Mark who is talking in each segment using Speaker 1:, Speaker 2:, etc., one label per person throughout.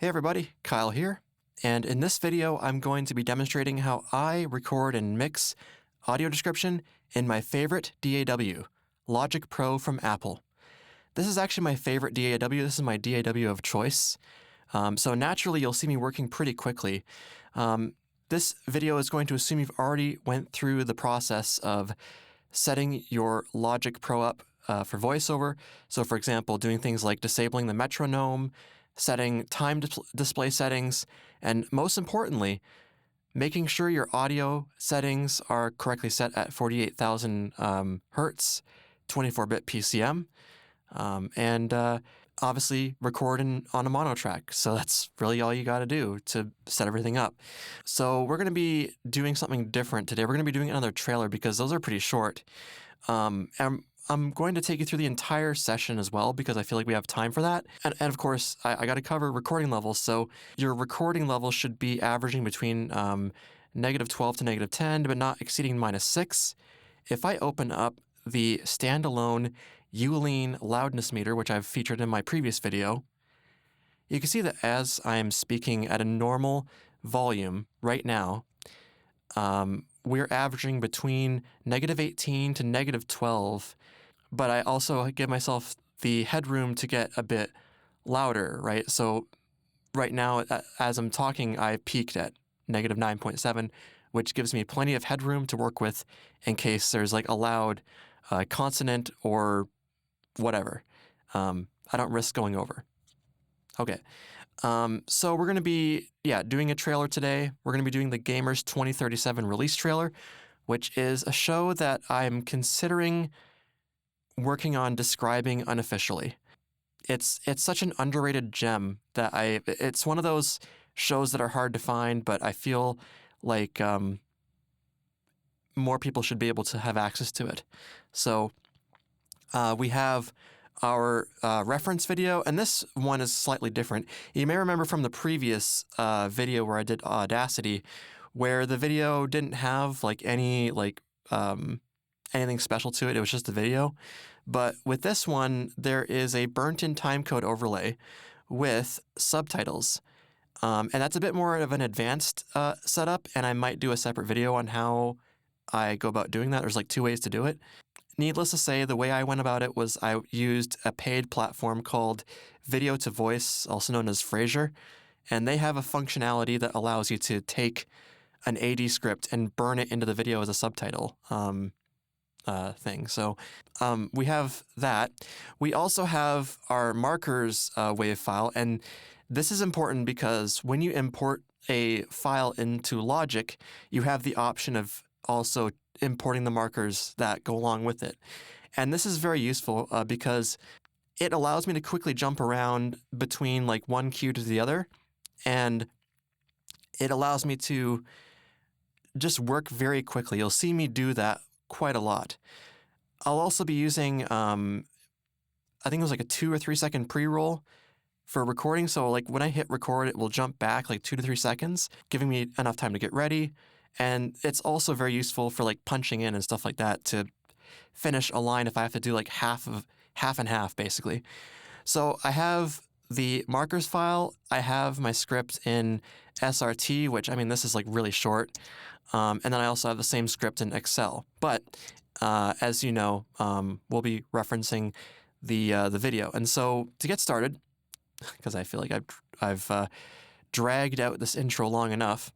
Speaker 1: Hey everybody, Kyle here, and in this video I'm going to be demonstrating how I record and mix audio description in my favorite DAW, Logic Pro from Apple. This is actually my favorite DAW. This is my DAW of choice, so naturally you'll see me working pretty quickly. This video is going to assume you've already went through the process of setting your Logic Pro up for voiceover. So for example, doing things like disabling the metronome, setting time display settings, and most importantly, making sure your audio settings are correctly set at 48,000 hertz, 24-bit PCM, and obviously recording on a mono track. So that's really all you got to do to set everything up. So we're going to be doing something different today. We're going to be doing another trailer because those are pretty short. And I'm going to take you through the entire session as well because I feel like we have time for that. And of course, I got to cover recording levels. So your recording level should be averaging between -12 to -10, but not exceeding -6. If I open up the standalone Uline loudness meter, which I've featured in my previous video, you can see that as I'm speaking at a normal volume right now, we're averaging between -18 to -12, but I also give myself the headroom to get a bit louder, right? So right now, as I'm talking, I peaked at -9.7, which gives me plenty of headroom to work with in case there's like a loud consonant or whatever. I don't risk going over. Okay. So we're going to be, doing a trailer today. We're going to be doing the Gamers 2037 release trailer, which is a show that I'm considering working on describing unofficially. It's such an underrated gem that it's one of those shows that are hard to find, but I feel like more people should be able to have access to it. So we have our reference video, and this one is slightly different. You may remember from the previous video where I did Audacity, where the video didn't have like any anything special to it. It was just a video. But with this one, there is a burnt-in timecode overlay with subtitles. And that's a bit more of an advanced setup, and I might do a separate video on how I go about doing that. There's like 2 ways to do it. Needless to say, the way I went about it was I used a paid platform called Video to Voice, also known as Frasier, and they have a functionality that allows you to take an AD script and burn it into the video as a subtitle thing. So we have that. We also have our markers WAV file, and this is important because when you import a file into Logic, you have the option of also importing the markers that go along with it. And this is very useful because it allows me to quickly jump around between like one cue to the other, and it allows me to just work very quickly. You'll see me do that quite a lot. I'll also be using, I think it was like a 2 or 3 second pre-roll for recording. So like when I hit record, it will jump back like 2 to 3 seconds, giving me enough time to get ready. And it's also very useful for like punching in and stuff like that to finish a line if I have to do like half and half basically. So I have the markers file. I have my script in SRT, which I mean, this is like really short. And then I also have the same script in Excel. But as you know, we'll be referencing the video. And so to get started, because I feel like I've dragged out this intro long enough,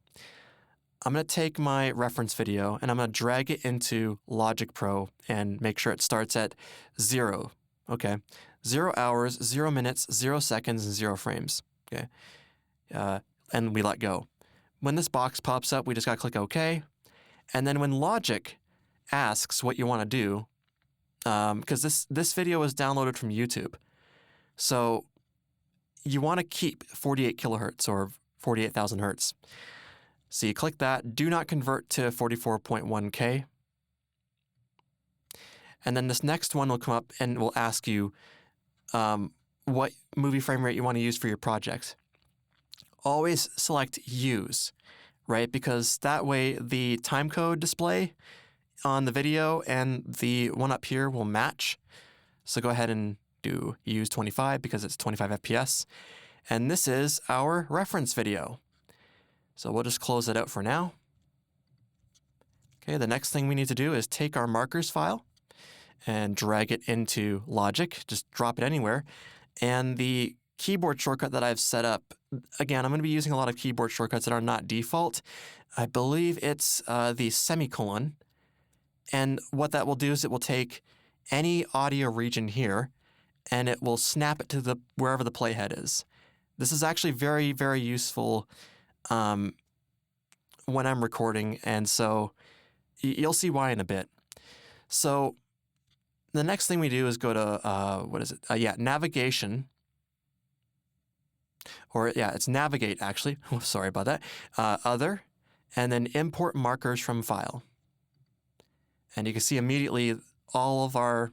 Speaker 1: I'm going to take my reference video and I'm going to drag it into Logic Pro and make sure it starts at 0. Okay. 0 hours, 0 minutes, 0 seconds, and 0 frames. Okay. And we let go. When this box pops up, we just got to click OK. And then when Logic asks what you want to do, because this video is downloaded from YouTube, so you want to keep 48 kilohertz or 48,000 hertz. So you click that, do not convert to 44.1K. And then this next one will come up and will ask you what movie frame rate you want to use for your project. Always select Use, right? Because that way the timecode display on the video and the one up here will match. So go ahead and do Use 25 because it's 25 FPS. And this is our reference video. So we'll just close it out for now. Okay, the next thing we need to do is take our markers file and drag it into Logic. Just drop it anywhere. And the keyboard shortcut that I've set up, again, I'm going to be using a lot of keyboard shortcuts that are not default. I believe it's the semicolon. And what that will do is it will take any audio region here and it will snap it to wherever the playhead is. This is actually very, very useful when I'm recording, and so you'll see why in a bit. So the next thing we do is go to, navigation. Or yeah, it's navigate actually. Oh, sorry about that. Other, and then import markers from file. And you can see immediately all of our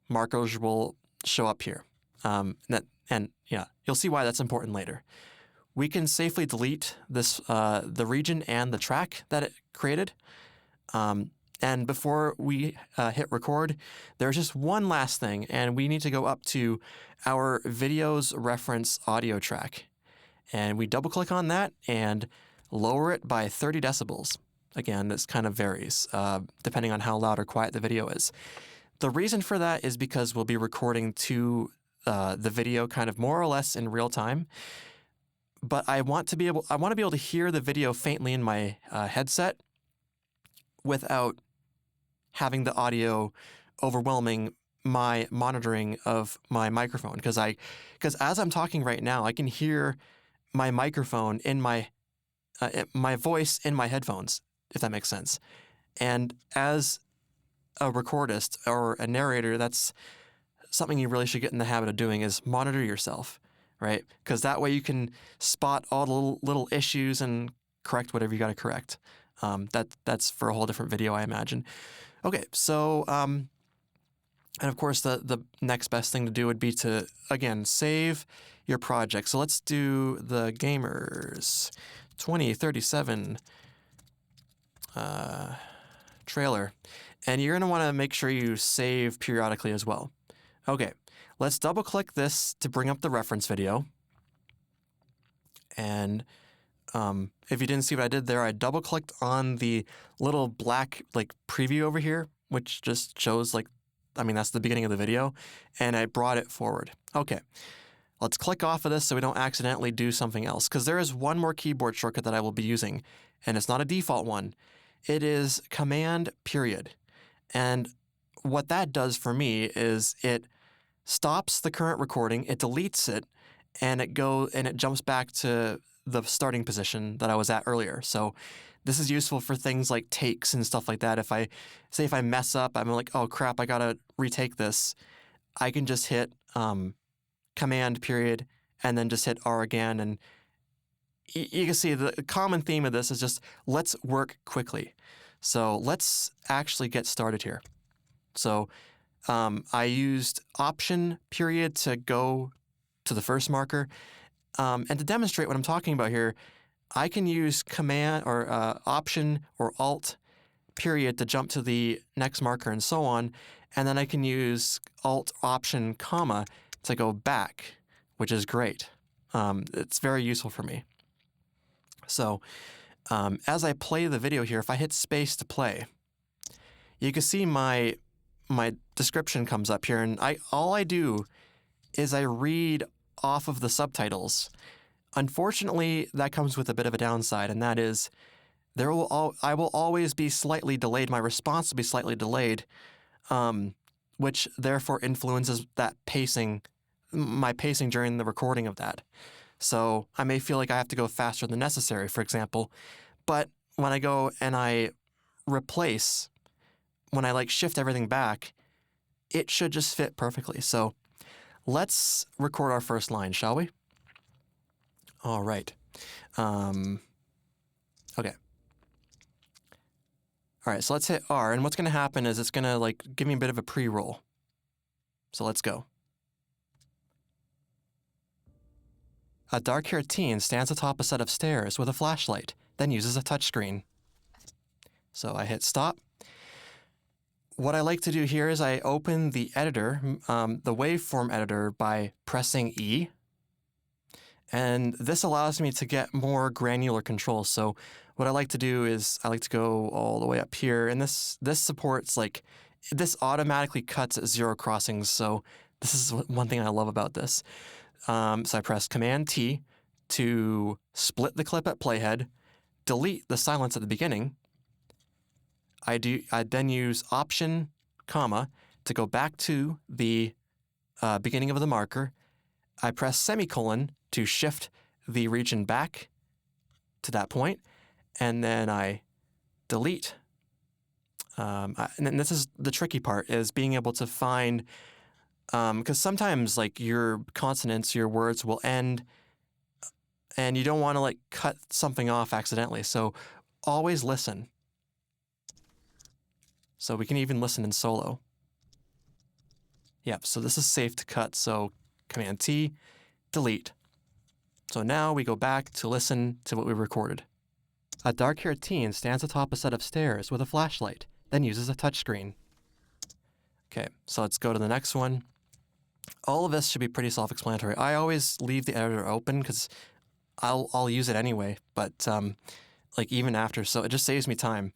Speaker 1: markers will show up here. You'll see why that's important later. We can safely delete this, the region and the track that it created. And before we hit record, there's just one last thing, and we need to go up to our video's reference audio track. And we double click on that and lower it by 30 decibels. Again, this kind of varies depending on how loud or quiet the video is. The reason for that is because we'll be recording to the video kind of more or less in real time. But I want to be able to hear the video faintly in my headset without having the audio overwhelming my monitoring of my microphone. Because as I'm talking right now, I can hear my microphone in my voice in my headphones, if that makes sense. And as a recordist or a narrator, that's something you really should get in the habit of doing, is monitor yourself, right? Because that way you can spot all the little issues and correct whatever you got to correct. That's for a whole different video, I imagine. Okay, so and of course the next best thing to do would be to, again, save your project. So let's do the Gamers 2037 trailer. And you're going to want to make sure you save periodically as well. Okay, let's double click this to bring up the reference video. And if you didn't see what I did there, I double clicked on the little black preview over here, which just shows that's the beginning of the video, and I brought it forward. Okay, let's click off of this so we don't accidentally do something else, because there is one more keyboard shortcut that I will be using, and it's not a default one. It is Command period. And what that does for me is it stops the current recording, it deletes it, and it jumps back to the starting position that I was at earlier. So this is useful for things like takes and stuff like that. If I mess up, I'm like, oh crap, I gotta retake this, I can just hit Command period and then just hit R again. And you can see the common theme of this is just let's work quickly. So let's actually get started here. So I used Option period to go to the first marker. And to demonstrate what I'm talking about here, I can use Command or Option or Alt period to jump to the next marker and so on. And then I can use Alt, Option, comma to go back, which is great. It's very useful for me. So as I play the video here, if I hit space to play, you can see my description comes up here, and all I do is I read off of the subtitles. Unfortunately, that comes with a bit of a downside, and that is I will always be slightly delayed. My response will be slightly delayed, which therefore influences my pacing during the recording of that. So I may feel like I have to go faster than necessary, for example. But when I go and I replace, when I shift everything back, it should just fit perfectly. So let's record our first line, shall we? All right. Okay. All right, so let's hit R, and what's going to happen is it's going to give me a bit of a pre-roll. So let's go. A dark-haired teen stands atop a set of stairs with a flashlight, then uses a touchscreen. So I hit stop. What I like to do here is I open the editor, the waveform editor, by pressing E. And this allows me to get more granular control. So what I like to do is I like to go all the way up here, and this supports this automatically cuts at 0 crossings. So this is one thing I love about this. So I press Command T to split the clip at playhead, delete the silence at the beginning. I then use Option, comma, to go back to the beginning of the marker. I press semicolon to shift the region back to that point, and then I delete. And then this is the tricky part, is being able to find, because sometimes like your consonants, your words will end, and you don't want to like cut something off accidentally. So always listen. So we can even listen in solo. Yep, so this is safe to cut, so Command T, delete. So now we go back to listen to what we recorded. A dark-haired teen stands atop a set of stairs with a flashlight, then uses a touchscreen. Okay, so let's go to the next one. All of this should be pretty self-explanatory. I always leave the editor open because I'll use it anyway, but like even after, so it just saves me time.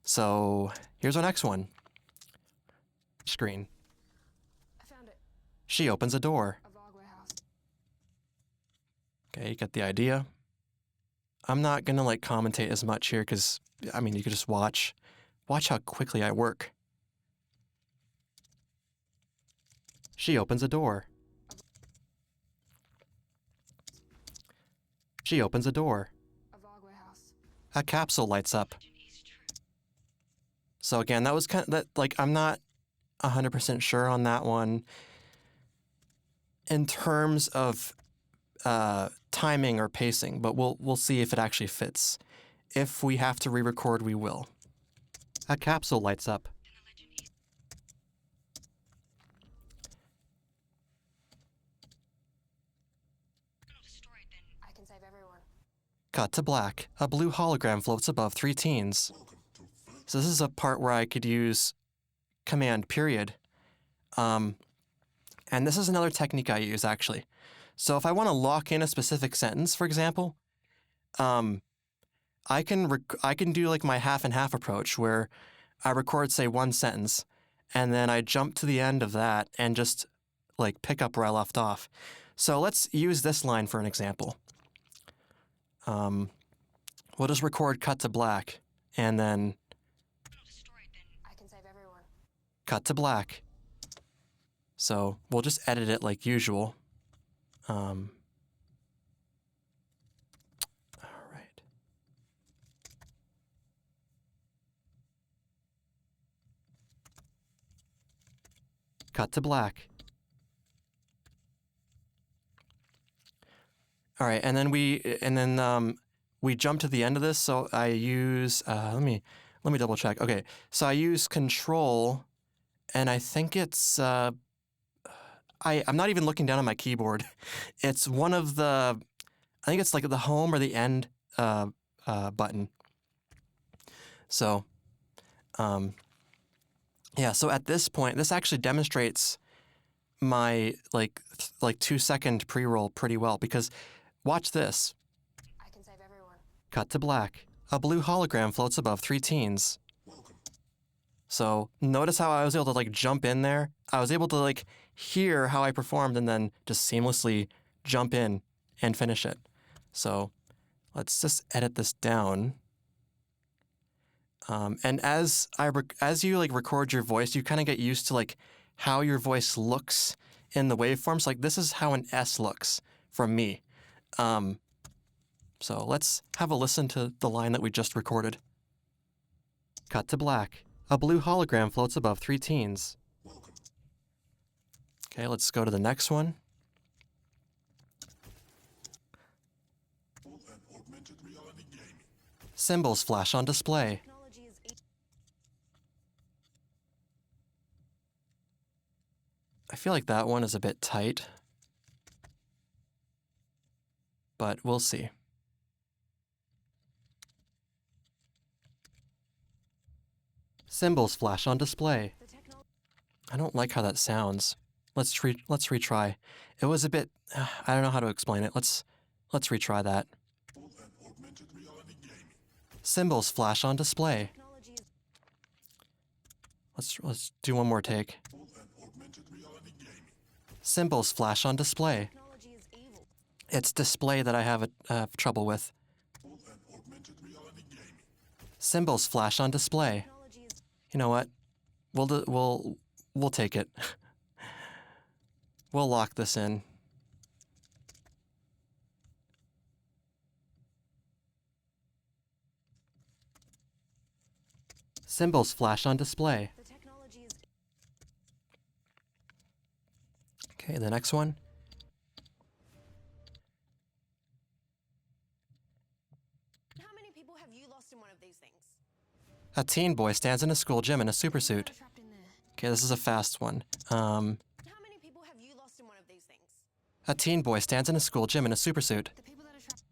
Speaker 1: So here's our next one. Screen.
Speaker 2: I found it.
Speaker 1: She opens a door.
Speaker 2: A Warwick-Mathieu.
Speaker 1: Okay, you get the idea. I'm not gonna like commentate as much here because, I mean, you could just watch how quickly I work. She opens a door. She opens a door.
Speaker 2: A Warwick-Mathieu.
Speaker 1: A capsule lights up. So again, that was kind of that. Like, I'm not 100% sure on that one in terms of timing or pacing, but we'll see if it actually fits. If we have to re-record, we will. A capsule lights up.
Speaker 2: I can save everyone.
Speaker 1: Cut to black. A blue hologram floats above 3 teens. So this is a part where I could use Command period. And this is another technique I use, actually. So if I want to lock in a specific sentence, for example, I can do like my half and half approach, where I record, say, one sentence, and then I jump to the end of that and just like pick up where I left off. So let's use this line for an example. We'll just record cut to black, and then
Speaker 2: I can save everyone.
Speaker 1: cut to black. So we'll just edit it like usual. All right. Cut to black. All right, and then we jump to the end of this. So I use let me double check. Okay, so I use Control, and I think it's I'm not even looking down on my keyboard. It's one of the, I think it's like the home or the end button. So, yeah. So at this point, this actually demonstrates my like 2-second pre-roll pretty well, because watch this.
Speaker 2: I can save everyone.
Speaker 1: Cut to black. A blue hologram floats above 3 teens. So notice how I was able to like jump in there. I was able to like hear how I performed and then just seamlessly jump in and finish it. So let's just edit this down. And as you like record your voice, you kind of get used to like how your voice looks in the waveforms. Like this is how an S looks from me. So let's have a listen to the line that we just recorded. Cut to black. A blue hologram floats above 3 teens. Okay, let's go to the next one. Symbols flash on display. I feel like that one is a bit tight, but we'll see. Symbols flash on display. I don't like how that sounds. Let's retry. It was a bit, I don't know how to explain it. Let's Let's retry that. Symbols flash on display. Let's do one more take. Symbols flash on display. It's display that I have trouble with. Symbols flash on display. You know what? We'll take it. We'll lock this in. Symbols flash on display. Okay, the next one.
Speaker 3: How many people have you lost in one of these things?
Speaker 1: A teen boy stands in a school gym in a supersuit.
Speaker 2: Trapped in there.
Speaker 1: Okay, this is a fast one.
Speaker 3: How many people have you lost in one of these things?
Speaker 1: A teen boy stands in a school gym in a supersuit.
Speaker 2: The people that are trapped.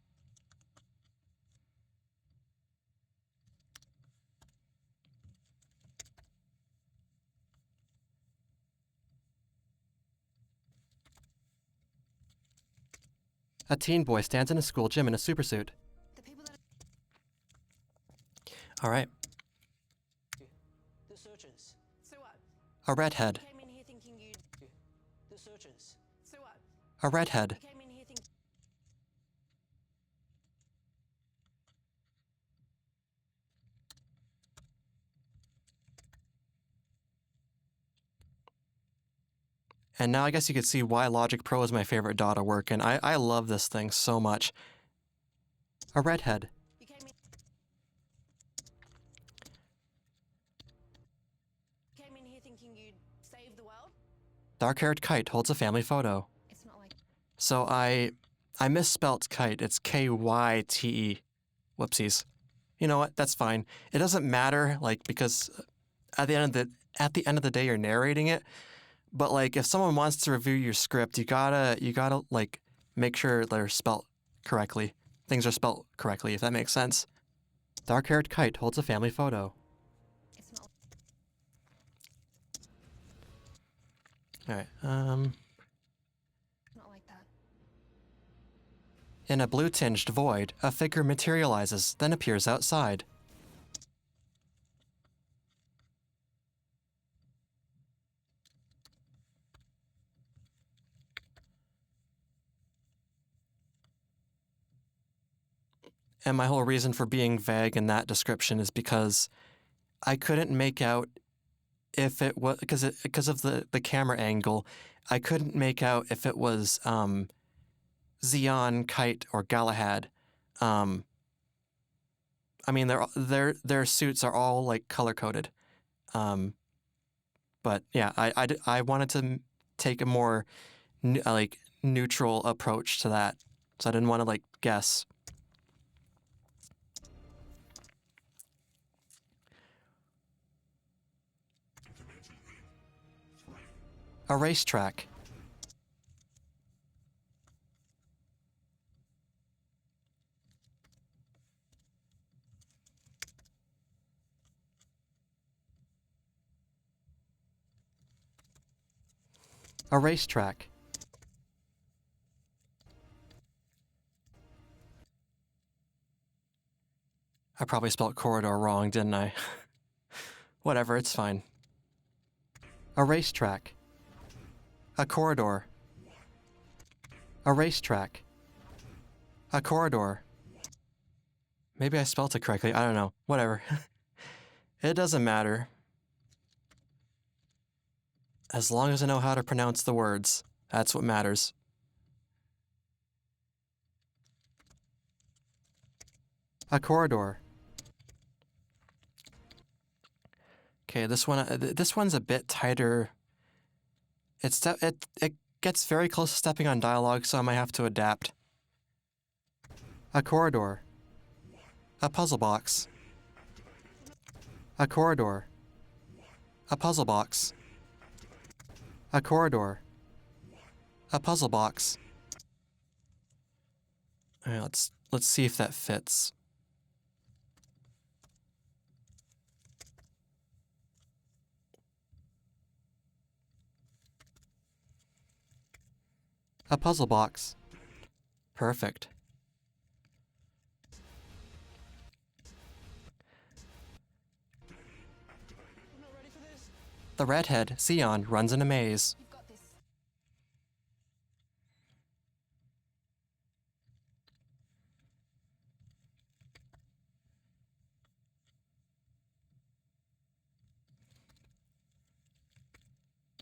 Speaker 1: A teen boy stands in a school gym in a supersuit.
Speaker 2: The people that are.
Speaker 1: All right.
Speaker 4: The searchers.
Speaker 3: So what?
Speaker 1: A redhead.
Speaker 3: Came in here thinking you'd.
Speaker 4: The searchers.
Speaker 3: So what?
Speaker 1: A redhead.
Speaker 3: Came in here thinking.
Speaker 1: And now I guess you could see why Logic Pro is my favorite DAW to work in. I love this thing so much. A redhead.
Speaker 3: You came in. Came in here thinking you'd save the world.
Speaker 1: Dark-haired kite holds a family photo.
Speaker 2: It's not like.
Speaker 1: So I misspelt kite. It's K-Y-T-E. Whoopsies. You know what? That's fine. It doesn't matter, like, because at the end of the day, you're narrating it. But like, if someone wants to review your script, you gotta like make sure they're spelt correctly. Things are spelt correctly, if that makes sense. Dark-haired kite holds a family photo.
Speaker 2: It's not.
Speaker 1: All right.
Speaker 2: Not like that.
Speaker 1: In a blue-tinged void, a figure materializes, then appears outside. And my whole reason for being vague in that description is because I couldn't make out if it was because of the camera angle. I couldn't make out if it was Xeon, Kite, or Galahad. I mean, their suits are all like color coded. But yeah, I wanted to take a more like neutral approach to that, so I didn't want to like guess. A racetrack. A racetrack. I probably spelled corridor wrong, didn't I? Whatever, it's fine. A racetrack. A corridor. A racetrack. A corridor. Maybe I spelled it correctly. I don't know. Whatever. It doesn't matter. As long as I know how to pronounce the words, that's what matters. A corridor. Okay, this one's a bit tighter. It gets very close to stepping on dialogue, so I might have to adapt. A corridor. A puzzle box. A corridor. A puzzle box. A corridor. A puzzle box. All right, let's see if that fits. A puzzle box. Perfect. The redhead, Sion, runs in a maze.
Speaker 3: You've got this.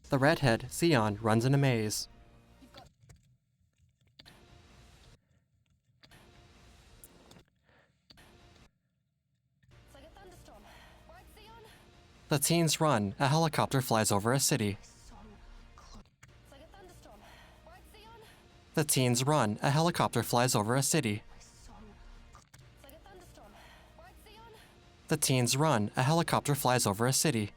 Speaker 1: The redhead, Sion, runs in a maze.
Speaker 3: You've got. It's like a thunderstorm. Right, Sion?
Speaker 1: The teens run. A helicopter flies over a city.
Speaker 3: It's like a thunderstorm. Right, Sion?
Speaker 1: The teens run. A helicopter flies over a city.
Speaker 3: It's like a thunderstorm. Right, Sion?
Speaker 1: The teens run. A helicopter flies over a city.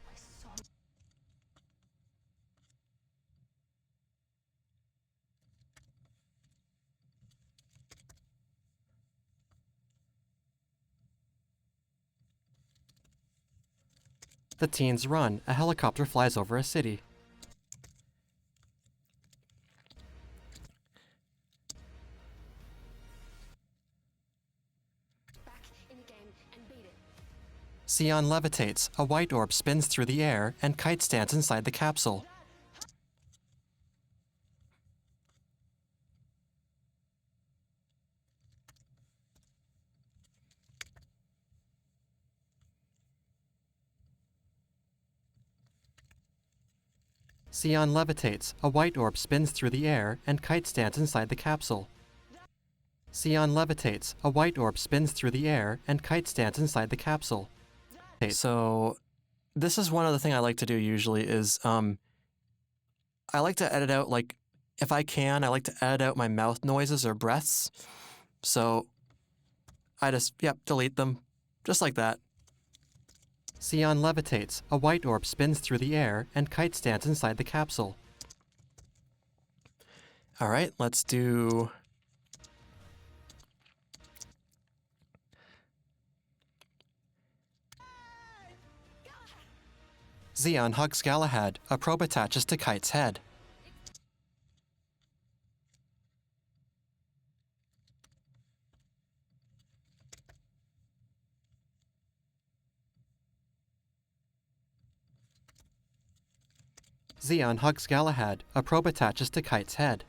Speaker 1: The teens run. A helicopter flies over a city.
Speaker 3: Back in the game and beat it.
Speaker 1: Sion levitates. A white orb spins through the air, and Kite stands inside the capsule. Sion levitates. A white orb spins through the air, and Kite stands inside the capsule. Sion levitates. A white orb spins through the air, and Kite stands inside the capsule. Okay, so this is one other thing I like to do usually is I like to edit out, like, if I can, I like to edit out my mouth noises or breaths. So I just, delete them. Just like that. Sion levitates. A white orb spins through the air, and Kite stands inside the capsule. All right, let's do... Xion hugs Galahad. A probe attaches to Kite's head. Xion hugs Galahad. A probe attaches to Kite's head.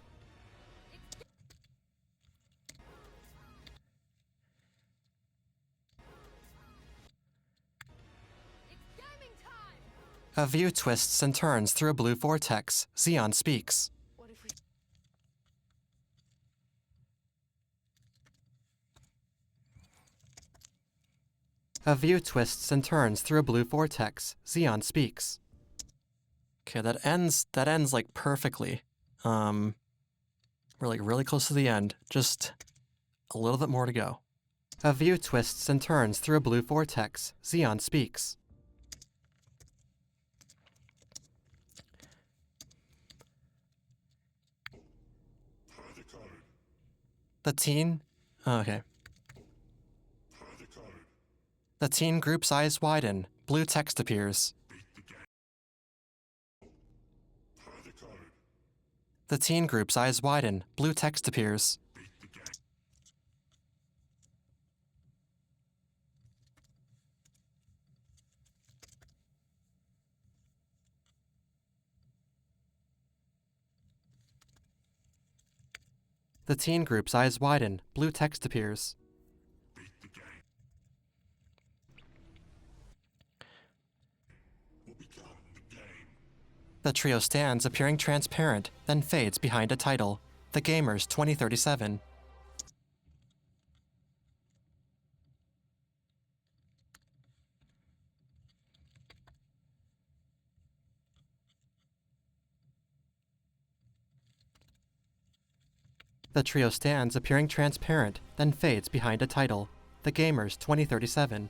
Speaker 1: A view twists and turns through a blue vortex. Xion speaks.
Speaker 3: What if we.
Speaker 1: A view twists and turns through a blue vortex. Xion speaks. Okay, that ends like perfectly. We're like really close to the end. Just a little bit more to go. A view twists and turns through a blue vortex. Xion speaks. The teen... okay. The teen group's eyes widen. Blue text appears. The teen group's eyes widen. Blue text appears. The teen group's eyes widen. Blue text appears. The trio stands, appearing transparent, then fades behind a title. The Gamers 2037. The trio stands, appearing transparent, then fades behind a title. The Gamers 2037.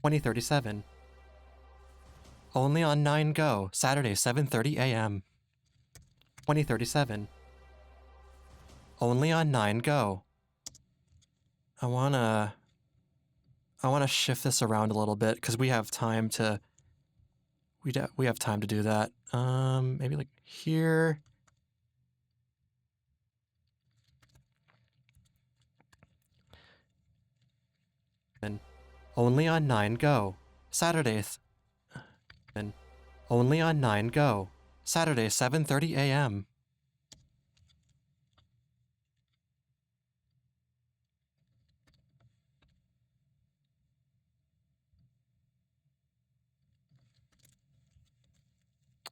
Speaker 1: 2037. Only on 9 Go, Saturday 7:30 a.m. 2037. Only on 9 Go. I wanna shift this around a little bit because we have time to. We have time to do that. Maybe like here. Only on 9 Go. Saturday. Only on 9 Go. Saturday, 7:30 a.m.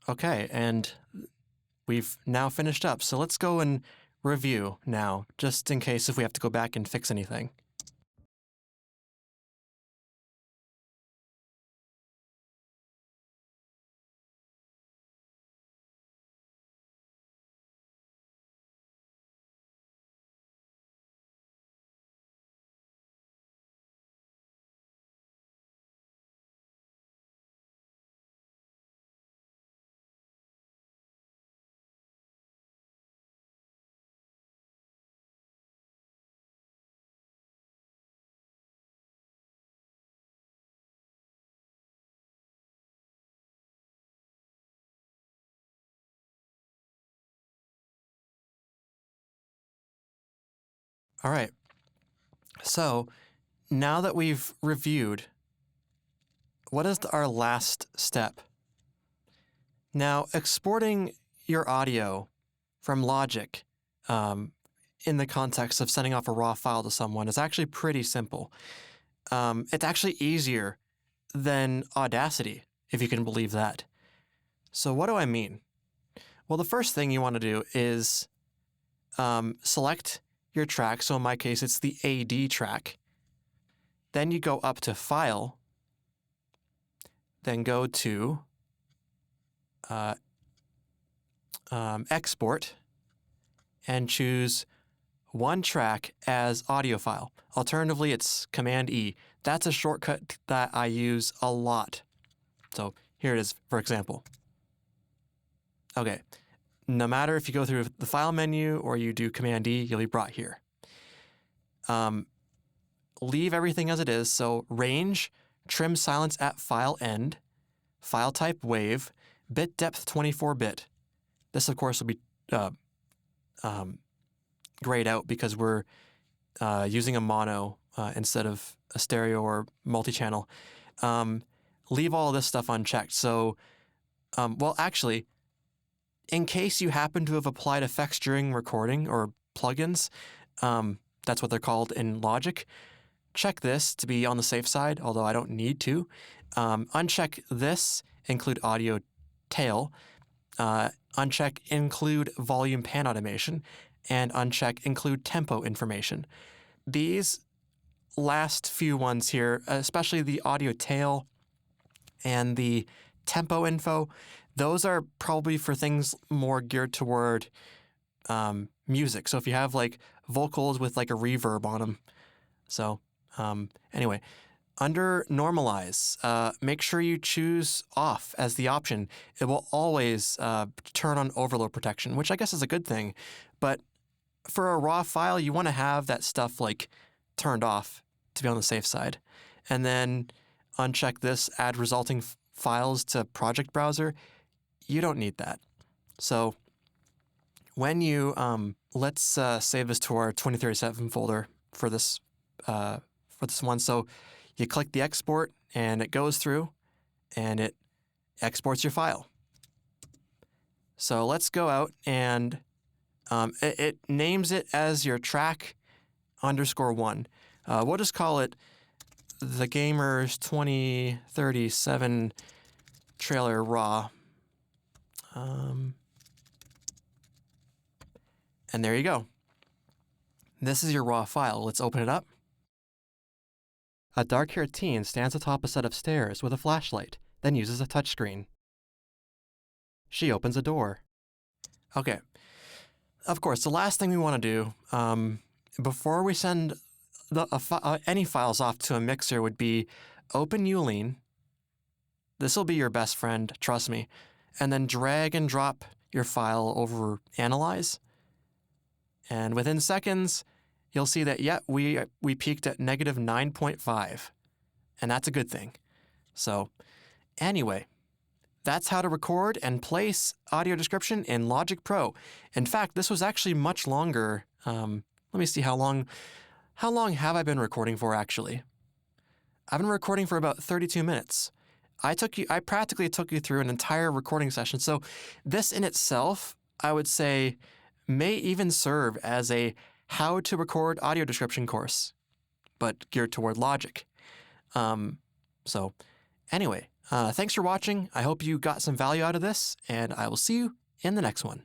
Speaker 1: Okay, and we've now finished up. So let's go and review now, just in case if we have to go back and fix anything. All right. So now that we've reviewed, what is our last step? Now, exporting your audio from Logic in the context of sending off a raw file to someone is actually pretty simple. It's actually easier than Audacity, if you can believe that. So what do I mean? Well, the first thing you want to do is select your track. So in my case, it's the AD track. Then you go up to File, then go to Export, and choose one track as audio file. Alternatively, it's Command E. That's a shortcut that I use a lot. So here it is, for example. Okay, no matter if you go through the file menu or you do Command E, you'll be brought here. Leave everything as it is. So range, trim silence at file end, file type wave, bit depth 24-bit. This, of course, will be grayed out because we're using a mono instead of a stereo or multi-channel. Leave all of this stuff unchecked. So, well, actually, in case you happen to have applied effects during recording or plugins, that's what they're called in Logic, check this to be on the safe side, although I don't need to. Uncheck this, include audio tail. Uncheck include volume pan automation, and uncheck include tempo information. These last few ones here, especially the audio tail and the tempo info, those are probably for things more geared toward music. So if you have like vocals with like a reverb on them. So anyway, under normalize, make sure you choose off as the option. It will always turn on overload protection, which I guess is a good thing. But for a raw file, you want to have that stuff like turned off to be on the safe side. And then uncheck this, add resulting files to project browser. You don't need that. So when you, let's save this to our 2037 folder for this one. So you click the export and it goes through and it exports your file. So let's go out and it names it as your track _1. We'll just call it the Gamers 2037 trailer raw. And there you go. This is your raw file. Let's open it up. A dark-haired teen stands atop a set of stairs with a flashlight, then uses a touchscreen. She opens a door. Okay. Of course, the last thing we want to do before we send any files off to a mixer would be open Uline. This will be your best friend, trust me. And then drag and drop your file over Analyze. And within seconds, you'll see that, yeah, we peaked at -9.5. And that's a good thing. So anyway, that's how to record and place audio description in Logic Pro. In fact, this was actually much longer. Let me see how long have I been recording for, actually? I've been recording for about 32 minutes. I practically took you through an entire recording session. So this in itself, I would say, may even serve as a how to record audio description course, but geared toward Logic. So anyway, thanks for watching. I hope you got some value out of this, and I will see you in the next one.